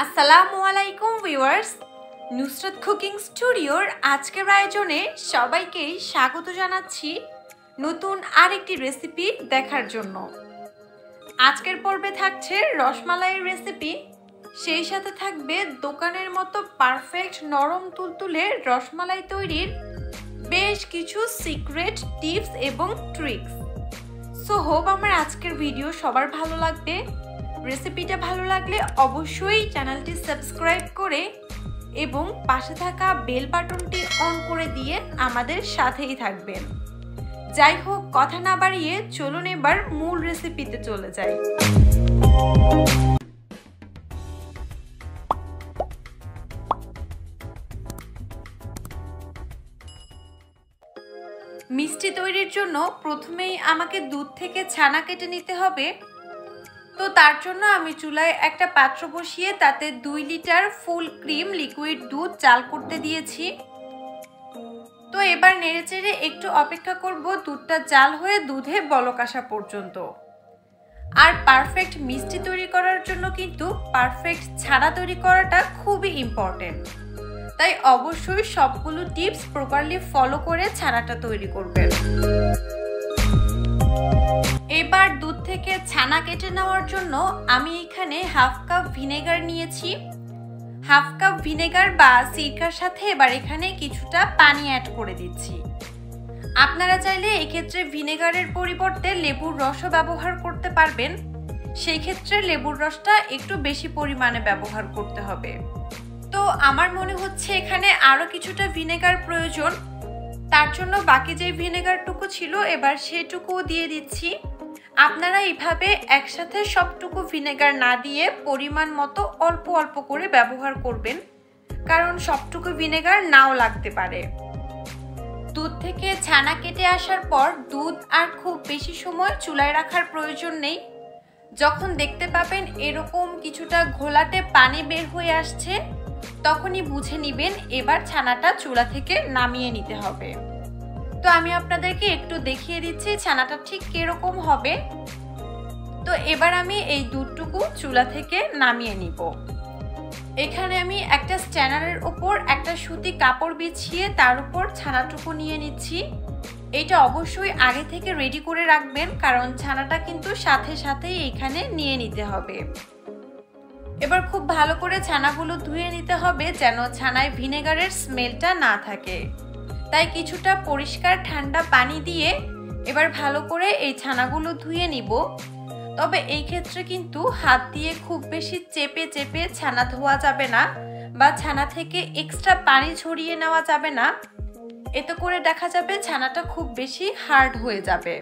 আসসালামু আলাইকুম viewers, Nusrat cooking স্টুডিওর আজকের আয়োজনে সবাইকে স্বাগত জানাচ্ছি নতুন আরেকটি রেসিপি দেখার জন্য। আজকের পর্বে থাকছে রসমালাইয়ের রেসিপি, সেই সাথে থাকবে দোকানের মতো পারফেক্ট নরম তুলতুলে রসমালাই তৈরির বেশ কিছু সিক্রেট টিপস এবং ট্রিক্স। সো হোপ আমার আজকের ভিডিও সবার ভালো লাগবে। রেসিপিটা ভালো লাগলে অবশ্যই চ্যানেলটি সাবস্ক্রাইব করে এবং পাশে থাকা বেল বাটনটি অন করে দিয়ে আমাদের সাথেই থাকবেন। যাই হোক, কথা না বাড়িয়ে চলুন এবার মূল রেসিপিতে চলে যাই। মিষ্টি তৈরির জন্য প্রথমেই আমাকে দুধ থেকে ছানা কেটে নিতে হবে। তো তার জন্য আমি চুলায় একটা পাত্র বসিয়ে তাতে 2 লিটার ফুল ক্রিম লিকুইড দুধ জাল করতে দিয়েছি। তো এবার নেড়েচেড়ে একটু অপেক্ষা করব দুধটা জাল হয়ে দুধে বলক আসা পর্যন্ত। আর পারফেক্ট মিষ্টি তৈরি করার জন্য কিন্তু পারফেক্ট ছানা তৈরি করাটা খুবই ইম্পর্টেন্ট। তাই অবশ্যই সবগুলো টিপস প্রপারলি ফলো করে ছানাটা তৈরি করবেন। এবার দুধ থেকে ছানা কেটে নেওয়ার জন্য আমি এখানে হাফ কাপ ভিনেগার নিয়েছি। হাফ কাপ ভিনেগার বা সিরকার সাথে এবার এখানে কিছুটা পানি অ্যাড করে দিচ্ছি। আপনারা চাইলে এক্ষেত্রে ভিনেগারের পরিবর্তে লেবুর রসও ব্যবহার করতে পারবেন। সেই ক্ষেত্রে লেবুর রসটা একটু বেশি পরিমাণে ব্যবহার করতে হবে। তো আমার মনে হচ্ছে এখানে আরও কিছুটা ভিনেগার প্রয়োজন, তার জন্য বাকি যে ভিনেগারটুকু ছিল এবার সেটুকুও দিয়ে দিচ্ছি। আপনারা এইভাবে একসাথে সবটুকু ভিনেগার না দিয়ে পরিমাণ মতো অল্প অল্প করে ব্যবহার করবেন, কারণ সবটুকু ভিনেগার নাও লাগতে পারে। দুধ থেকে ছানা কেটে আসার পর দুধ আর খুব বেশি সময় চুলায় রাখার প্রয়োজন নেই। যখন দেখতে পাবেন এরকম কিছুটা ঘোলাটে পানি বের হয়ে আসছে, তখনই বুঝে নেবেন এবার ছানাটা চুলা থেকে নামিয়ে নিতে হবে। তো আমি আপনাদেরকে একটু দেখিয়ে দিচ্ছি ছানাটা ঠিক কিরকম হবে। তো এবার আমি এই দুধটুকু চুলা থেকে নামিয়ে নিব। এখানে আমি একটা স্ট্যানারের উপর একটা সুতি কাপড় বিছিয়ে তার উপর ছানাটুকু নিয়ে নিচ্ছি। এটা অবশ্যই আগে থেকে রেডি করে রাখবেন, কারণ ছানাটা কিন্তু সাথে সাথেই এখানে নিয়ে নিতে হবে। এবার খুব ভালো করে ছানাগুলো ধুয়ে নিতে হবে যেন ছানায় ভিনেগারের স্মেলটা না থাকে। তাই কিছুটা পরিষ্কার ঠান্ডা পানি দিয়ে এবার ভালো করে এই ছানাগুলো ধুয়ে নিব। তবে এই ক্ষেত্রে কিন্তু হাত দিয়ে খুব বেশি চেপে চেপে ছানা ধোয়া যাবে না, বা ছানা থেকে এক্সট্রা পানি ঝরিয়ে নেওয়া যাবে না। এতে করে দেখা যাবে ছানাটা খুব বেশি হার্ড হয়ে যাবে।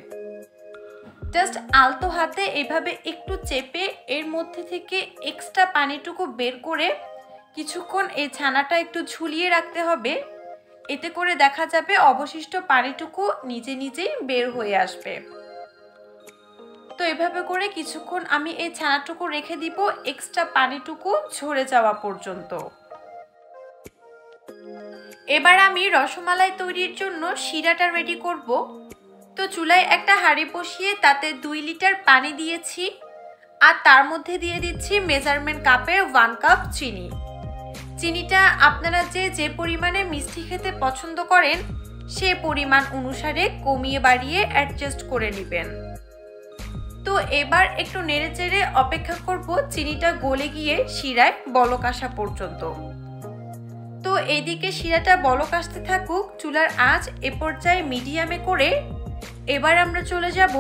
জাস্ট আলতো হাতে এভাবে একটু চেপে এর মধ্যে থেকে এক্সট্রা পানিটুকু বের করে কিছুক্ষণ এই ছানাটা একটু ঝুলিয়ে রাখতে হবে। এতে করে দেখা যাবে অবশিষ্ট পানিটুকু নিজে নিজেই বের হয়ে আসবে। তো এভাবে করে কিছুক্ষণ আমি এই ছানাটুকু রেখে দিব এক্সট্রা পানিটুকু ঝরে যাওয়া পর্যন্ত। এবার আমি রসমালাই তৈরির জন্য শিরাটা রেডি করব। তো চুলায় একটা হাঁড়ি বসিয়ে তাতে 2 লিটার পানি দিয়েছি, আর তার মধ্যে দিয়ে দিচ্ছি মেজারমেন্ট কাপের 1 কাপ চিনি। চিনিটা আপনারা যে পরিমাণে মিষ্টি খেতে পছন্দ করেন সে পরিমাণ অনুসারে কমিয়ে বাড়িয়ে অ্যাডজাস্ট করে নেবেন। তো এবার একটু নেড়েচেড়ে অপেক্ষা করব চিনিটা গলে গিয়ে শিরায় বলক আসা পর্যন্ত। তো এইদিকে শিরাটা বলক আসতে থাকুক, চুলার আঁচ এ পর্যায়ে মিডিয়ামে করে এবার আমরা চলে যাব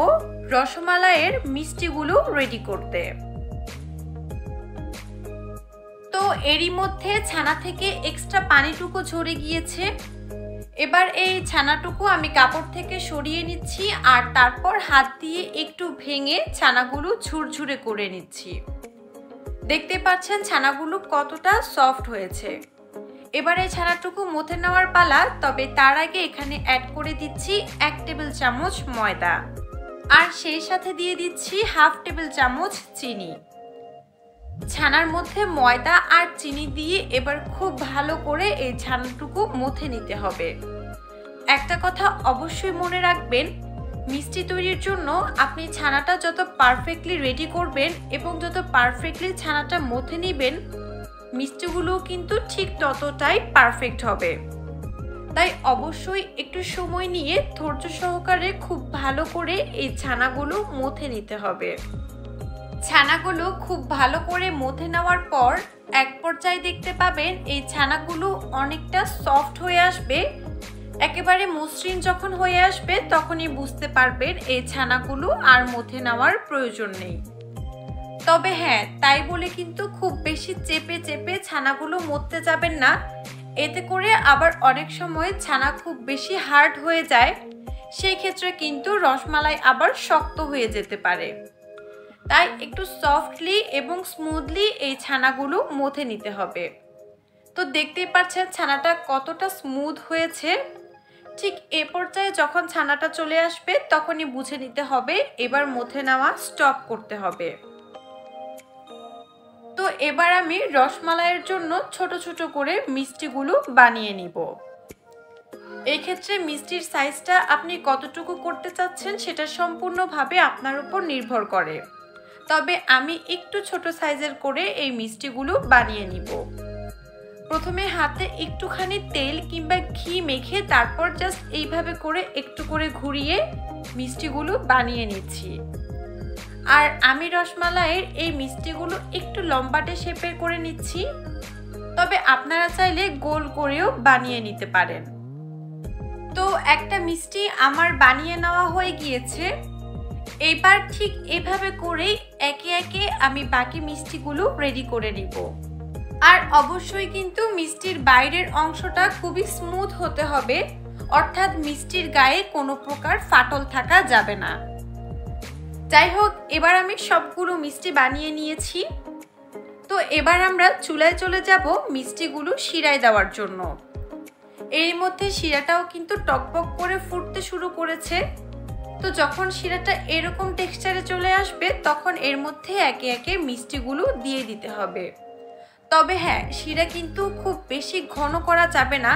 রসমালাইয়ের মিষ্টিগুলো রেডি করতে। তো এরই মধ্যে ছানা থেকে এক্সট্রা পানিটুকু ঝরে গিয়েছে। এবার এই ছানাটুকু আমি কাপড় থেকে সরিয়ে নিচ্ছি, আর তারপর হাত দিয়ে একটু ভেঙে ছানাগুলো ঝুরঝুরে করে নিচ্ছি। দেখতে পাচ্ছেন ছানাগুলো কতটা সফট হয়েছে। এবার এই ছানাটুকু মথে নেওয়ার পালা। তবে তার আগে এখানে অ্যাড করে দিচ্ছি 1 টেবিল চামচ ময়দা, আর সেই সাথে দিয়ে দিচ্ছি হাফ টেবিল চামচ চিনি। ছানার মধ্যে ময়দা আর চিনি দিয়ে এবার খুব ভালো করে এই ছানাটুকু মথে নিতে হবে। একটা কথা অবশ্যই মনে রাখবেন, মিষ্টি তৈরির জন্য আপনি ছানাটা যত পারফেক্টলি রেডি করবেন এবং যত পারফেক্টলি ছানাটা মথে নেবেন, মিষ্টিগুলো কিন্তু ঠিক ততটাই পারফেক্ট হবে। তাই অবশ্যই একটু সময় নিয়ে ধৈর্য সহকারে খুব ভালো করে এই ছানাগুলো মথে নিতে হবে। ছানাগুলো খুব ভালো করে মথে নেওয়ার পর এক পর্যায়ে দেখতে পাবেন এই ছানাগুলো অনেকটা সফট হয়ে আসবে। একেবারে মসৃণ যখন হয়ে আসবে তখনই বুঝতে পারবেন এই ছানাগুলো আর মথে নেওয়ার প্রয়োজন নেই। তবে হ্যাঁ, তাই বলে কিন্তু খুব বেশি চেপে চেপে ছানাগুলো মথতে যাবেন না, এতে করে আবার অনেক সময় ছানা খুব বেশি হার্ড হয়ে যায়, সেই ক্ষেত্রে কিন্তু রসমালাই আবার শক্ত হয়ে যেতে পারে। তাই একটু সফটলি এবং স্মুথলি এই ছানাগুলো মথে নিতে হবে। তো দেখতেই পাচ্ছেন ছানাটা কতটা স্মুথ হয়েছে। ঠিক এ পর্যায়ে যখন ছানাটা চলে আসবে তখনই বুঝে নিতে হবে এবার মথে নেওয়া স্টপ করতে হবে। তো এবার আমি রসমালাইয়ের জন্য ছোট ছোট করে মিষ্টিগুলো বানিয়ে নিব। এই ক্ষেত্রে মিষ্টির সাইজটা আপনি কতটুকু করতে চাচ্ছেন সেটা সম্পূর্ণভাবে আপনার উপর নির্ভর করে। তবে আমি একটু ছোট সাইজের করে এই মিষ্টিগুলো বানিয়ে নিব। প্রথমে হাতে একটুখানি তেল কিংবা ঘি মেখে তারপর জাস্ট এইভাবে করে একটু করে ঘুরিয়ে মিষ্টিগুলো বানিয়ে নিচ্ছি। আর আমি রসমালাইয়ের এই মিষ্টিগুলো একটু লম্বাটে শেপের করে নিচ্ছি, তবে আপনারা চাইলে গোল করেও বানিয়ে নিতে পারেন। তো একটা মিষ্টি আমার বানিয়ে নেওয়া হয়ে গিয়েছে। এবার ঠিক এভাবে করেই একে একে আমি বাকি মিষ্টিগুলো রেডি করে নিব। আর অবশ্যই কিন্তু মিষ্টির বাইরের অংশটা খুবই স্মুথ হতে হবে, অর্থাৎ মিষ্টির গায়ে কোনো প্রকার ফাটল থাকা যাবে না। যাই হোক, এবার আমি সবগুলো মিষ্টি বানিয়ে নিয়েছি। তো এবার আমরা চুলায় চলে যাব মিষ্টিগুলো শিরায় দেওয়ার জন্য। এর মধ্যে শিরাটাও কিন্তু টকবক করে ফুটতে শুরু করেছে। তো যখন শিরাটা এরকম টেক্সচারে চলে আসবে তখন এর মধ্যে একে একে মিষ্টিগুলো দিয়ে দিতে হবে। তবে হ্যাঁ, শিরা কিন্তু খুব বেশি ঘন করা যাবে না।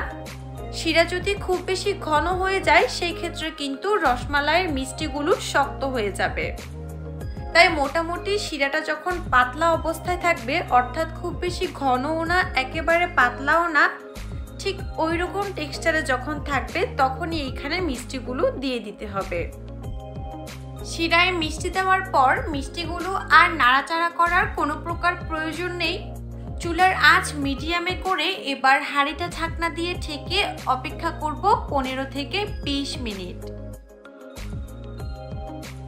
শিরা যদি খুব বেশি ঘন হয়ে যায় সেই ক্ষেত্রে কিন্তু রসমালাইয়ের মিষ্টিগুলো শক্ত হয়ে যাবে। তাই মোটামুটি শিরাটা যখন পাতলা অবস্থায় থাকবে, অর্থাৎ খুব বেশি ঘনও না একেবারে পাতলাও না, ঠিক ওই রকম টেক্সচারে যখন থাকবে তখনই এইখানে মিষ্টিগুলো দিয়ে দিতে হবে। শিরায় মিষ্টি দেওয়ার পর মিষ্টিগুলো আর নাড়াচাড়া করার কোনো প্রকার প্রয়োজন নেই। চুলার আঁচ মিডিয়ামে করে এবার হাঁড়িটা ঢাকনা দিয়ে ঢেকে অপেক্ষা করব 15 থেকে 20 মিনিট।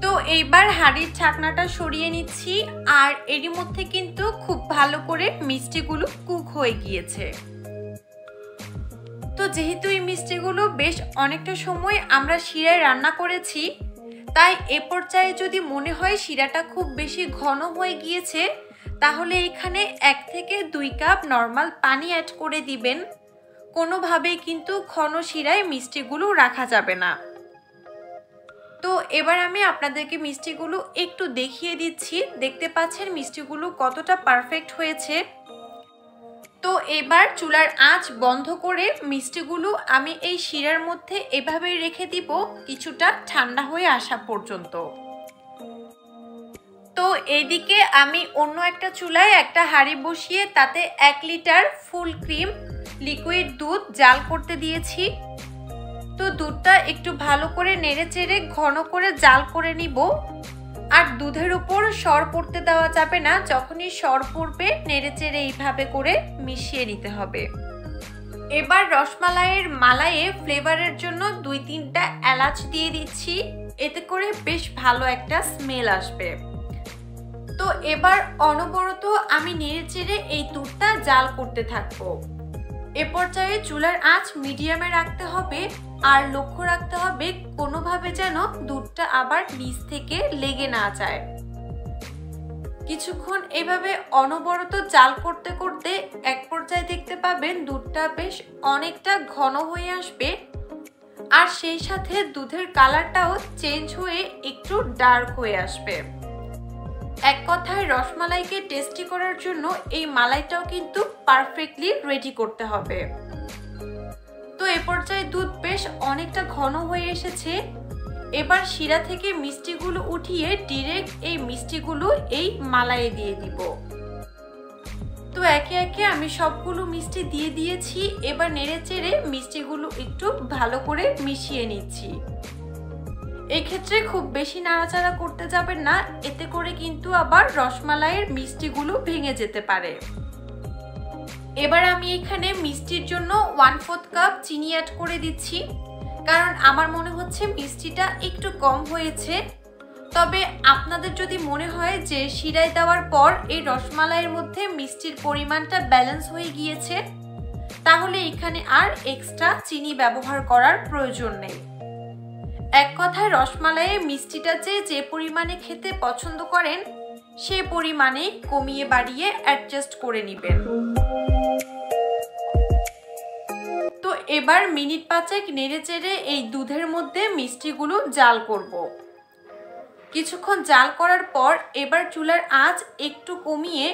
তো এইবার হাঁড়ির ঢাকনাটা সরিয়ে নিচ্ছি। আর এরই মধ্যে কিন্তু খুব ভালো করে মিষ্টিগুলো কুক হয়ে গিয়েছে। তো যেহেতু এই মিষ্টিগুলো বেশ অনেকটা সময় আমরা শিরায় রান্না করেছি, তাই এ পর্যায়ে যদি মনে হয় শিরাটা খুব বেশি ঘন হয়ে গিয়েছে তাহলে এখানে 1 থেকে 2 কাপ নর্মাল পানি অ্যাড করে দিবেন। কোনোভাবেই কিন্তু ঘন শিরায় মিষ্টিগুলো রাখা যাবে না। তো এবার আমি আপনাদেরকে মিষ্টিগুলো একটু দেখিয়ে দিচ্ছি। দেখতে পাচ্ছেন মিষ্টিগুলো কতটা পারফেক্ট হয়েছে। তো এবার চুলার আঁচ বন্ধ করে মিষ্টিগুলো আমি এই শিরার মধ্যে এভাবেই রেখে দিব কিছুটা ঠান্ডা হয়ে আসা পর্যন্ত। তো এইদিকে আমি অন্য একটা চুলায় একটা হাঁড়ি বসিয়ে তাতে 1 লিটার ফুল ক্রিম লিকুইড দুধ জাল করতে দিয়েছি। তো দুধটা একটু ভালো করে নেড়ে চেড়ে ঘন করে জাল করে নিব। আর দুধের উপর সর পড়তে দেওয়া যাবে না, যখনই সর পড়বে নেড়ে চেড়ে এইভাবে করে মিশিয়ে নিতে হবে। এবার রসমালাইয়ের মালাইয়ে ফ্লেভারের জন্য 2-3টা এলাচ দিয়ে দিচ্ছি, এতে করে বেশ ভালো একটা স্মেল আসবে। তো এবার অনবরত আমি নেড়ে চেড়ে এই দুধটা জাল করতে থাকবো। এ পর্যায়ে চুলার আঁচ মিডিয়ামে রাখতে হবে আর লক্ষ্য রাখতে হবে কোনোভাবে যেন দুধটা আবার নিচ থেকে লেগে না যায়। কিছুক্ষণ এভাবে অনবরত জাল করতে করতে এক পর্যায়ে দেখতে পাবেন দুধটা বেশ অনেকটা ঘন হয়ে আসবে আর সেই সাথে দুধের কালারটাও চেঞ্জ হয়ে একটু ডার্ক হয়ে আসবে। এক কথায় রসমালাইকে টেস্টি করার জন্য এই মালাইটাও কিন্তু পারফেক্টলি রেডি করতে হবে। তো এ পর্যায়ে দুধ বেশ অনেকটা ঘন হয়ে এসেছে। এবার শিরা থেকে মিষ্টিগুলো উঠিয়ে ডিরেক্ট এই মিষ্টিগুলো এই মালাইয়ে দিয়ে দিব। তো তো একে একে আমি সবগুলো মিষ্টি দিয়ে দিয়েছি। এবার নেড়েচেড়ে মিষ্টিগুলো একটু ভালো করে মিশিয়ে নিচ্ছি। এই ক্ষেত্রে খুব বেশি নাড়াচাড়া করতে যাবেন না, এতে করে কিন্তু আবার রসমালাইয়ের মিষ্টিগুলো ভেঙে যেতে পারে। এবার আমি এখানে মিষ্টির জন্য 1/4 কাপ চিনি অ্যাড করে দিচ্ছি, কারণ আমার মনে হচ্ছে মিষ্টিটা একটু কম হয়েছে। তবে আপনাদের যদি মনে হয় যে শিরায় দেওয়ার পর এই রসমালাইয়ের মধ্যে মিষ্টির পরিমাণটা ব্যালেন্স হয়ে গিয়েছে, তাহলে এখানে আর এক্সট্রা চিনি ব্যবহার করার প্রয়োজন নেই। এক কথায় রসমালাইয়ে মিষ্টিটা যে পরিমাণে খেতে পছন্দ করেন সেই পরিমাণে কমিয়ে বাড়িয়ে অ্যাডজাস্ট করে নেবেন। তো এবার মিনিট 5 নেড়েচেড়ে এই দুধের মধ্যে মিষ্টিগুলো জাল করব। কিছুক্ষণ জাল করার পর এবার চুলার আঁচ একটু কমিয়ে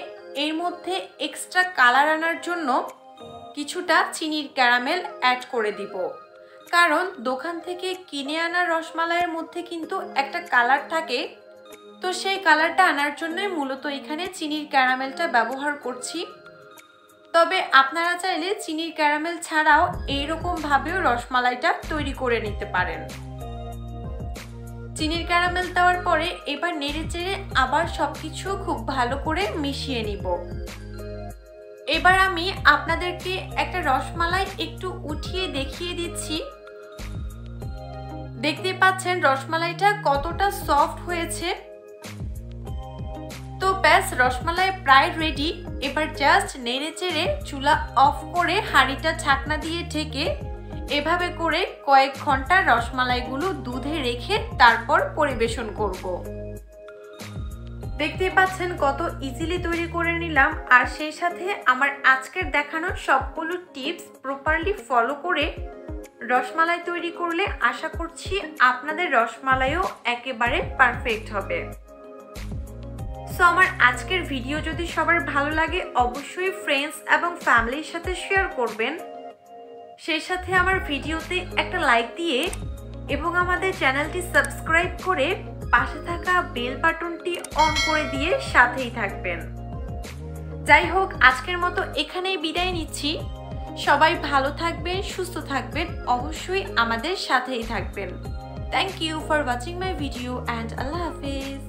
এর মধ্যে এক্সট্রা কালার আনার জন্য কিছুটা চিনির ক্যারামেল অ্যাড করে দিব। কারণ দোকান থেকে কিনে আনা রসমালাইয়ের মধ্যে কিন্তু একটা কালার থাকে, তো সেই কালারটা আনার জন্যই মূলত এখানে চিনির ক্যারামেলটা ব্যবহার করছি। তবে আপনারা চাইলে চিনির ক্যারামেল ছাড়াও এইরকম ভাবেও রসমালাইটা তৈরি করে নিতে পারেন। চিনির ক্যারামেল দেওয়ার পরে এবার নেড়েচেড়ে আবার সবকিছু খুব ভালো করে মিশিয়ে নিব। এবার আমি আপনাদেরকে একটা রসমালাই একটু উঠিয়ে দেখিয়ে দিচ্ছি। দেখতে পাচ্ছেন রসমালাইটা কতটা সফট হয়েছে। তো ব্যাস, রসমালাই প্রায় রেডি। এবার জাস্ট নেড়েচেড়ে চুলা অফ করে হাঁড়িটা ঢাকনা দিয়ে ঢেকে এভাবে করে কয়েক ঘন্টা রসমালাইগুলো দুধে রেখে তারপর পরিবেশন করব। দেখতে পাচ্ছেন কত ইজিলি তৈরি করে নিলাম। আর সেই সাথে আমার আজকের দেখানো সবগুলো টিপস প্রপারলি ফলো করে রসমালাই তৈরি করলে আশা করছি আপনাদের রসমালাইও একেবারে পারফেক্ট হবে। সো আমার আজকের ভিডিও যদি সবার ভালো লাগে অবশ্যই ফ্রেন্ডস এবং ফ্যামিলির সাথে শেয়ার করবেন। সেই সাথে আমার ভিডিওতে একটা লাইক দিয়ে এবং আমাদের চ্যানেলটি সাবস্ক্রাইব করে পাশে থাকা বেল বাটনটি অন করে দিয়ে সাথেই থাকবেন। যাই হোক, আজকের মতো এখানেই বিদায় নিচ্ছি। সবাই ভালো থাকবেন, সুস্থ থাকবেন, অবশ্যই আমাদের সাথেই থাকবেন। Thank you for watching my video and আল্লাহ হাফেজ।